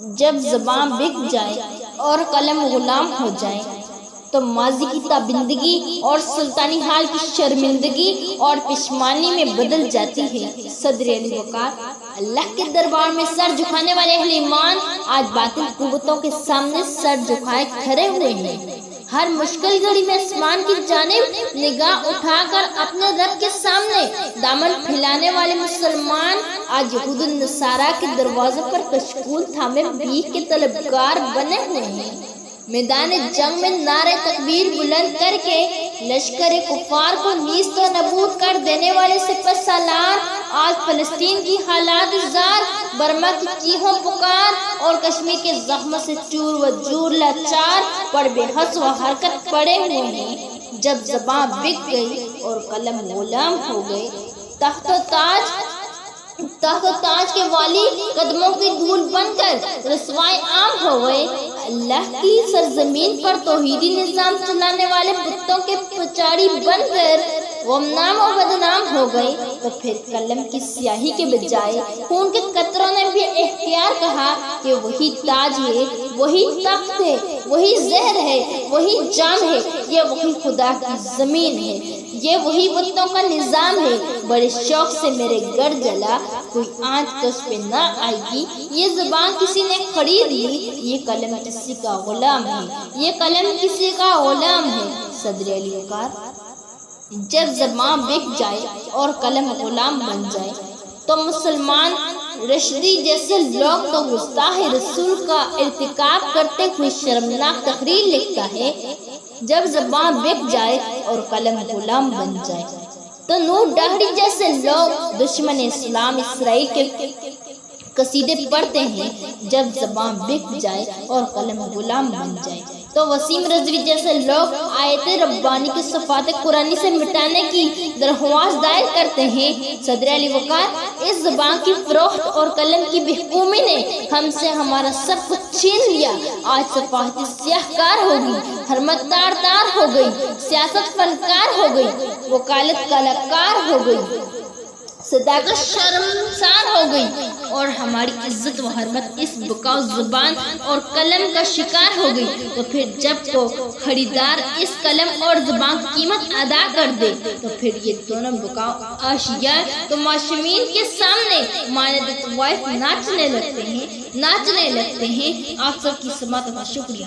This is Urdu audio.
جب زبان بک جائے اور قلم غلام ہو جائے تو ماضی کی تابندگی اور سلطانی حال کی شرمندگی اور پشمانی میں بدل جاتی ہے۔ صدر علی وقار اللہ کے دربار میں سر جھکانے والے اہل ایمان آج باطل قوتوں کے سامنے سر جھکائے کھڑے ہوئے ہیں۔ ہر مشکل گھڑی میں آسمان کی جانب نگاہ اٹھا کر اپنے رب کے سامنے دامن پھیلانے والے مسلمان آج یہود النصارہ کے دروازوں پر کشکول تھامے بھیک کے طلبگار بنے ہوئے ہیں۔ میدان جنگ میں نعرہ تکبیر بلند کر کے لشکر کفار کو نیست و نابود کر دینے والے سپہ سالار آج فلسطین کی حالات زار، برما کی چیخوں پکار اور کشمیر کے زخم سے چور و جور لاچار پر بے حس و حرکت پڑے ہوئے ہیں۔ جب زبان بک گئی اور قلم غلام ہو گئے، تخت و تاج کے والی قدموں کی دھول بن کر رسوائے عام ہو گئے، اللہ کی سرزمین پر توحیدی نظام چلانے والے بتوں کے پچاڑی بن کر غمنام و بدنام ہو گئے، تو پھر قلم کی سیاہی کے بجائے خون کے قطروں نے بھی اختیار کہا کہ وہی تاج ہے، وہی تخت ہے، وہی زہر ہے، وہی جام ہے، یہ وہی خدا کی زمین ہے، یہ وہی بتوں کا نظام ہے۔ بڑے شوق سے میرے گھر جلا، کوئی آنچ تو اس پہ نہ آئے گی، یہ زبان کسی نے خرید لی، یہ قلم کسی کا غلام ہے، یہ قلم کسی کا غلام ہے۔ صدر علی وقار جب زبان بک جائے اور قلم غلام بن جائے تو مسلمان رشدی جیسے لوگ تو گستاخ رسول کا ارتکاب کرتے ہوئے شرمناک تقریر لکھتا ہے۔ جب زبان بک جائے اور قلم غلام بن جائے تو نور ڈاہری جیسے لوگ دشمن اسلام اسرائیل کے قصیدے پڑھتے ہیں۔ جب زبان بک جائے اور قلم غلام بن جائے تو وسیم رضوی جیسے لوگ آیت ربانی کی صفات قرآنی سے مٹانے کی درخواست دائر کرتے ہیں۔ صدر علی وقار اس زبان کی فروخت اور قلم کی بحکومی نے ہم سے ہمارا سب کچھ چھین لیا۔ آج صفحات سیاہ کار ہو گئی، حرمت تار ہو گئی، سیاست فنکار ہو گئی، وکالت کلاکار ہو گئی، صداقت شرمسار ہو گئی، اور ہماری عزت و حرمت اس بکاؤ زبان اور قلم کا شکار ہو گئی۔ تو پھر جب کو خریدار اس قلم اور زبان کی قیمت ادا کر دے تو پھر یہ دونوں بکاؤ اشیاء تو معشومین کے سامنے مانند طوائف ناچنے لگتے ہیں۔ آپ سب کی سماعت کا شکریہ۔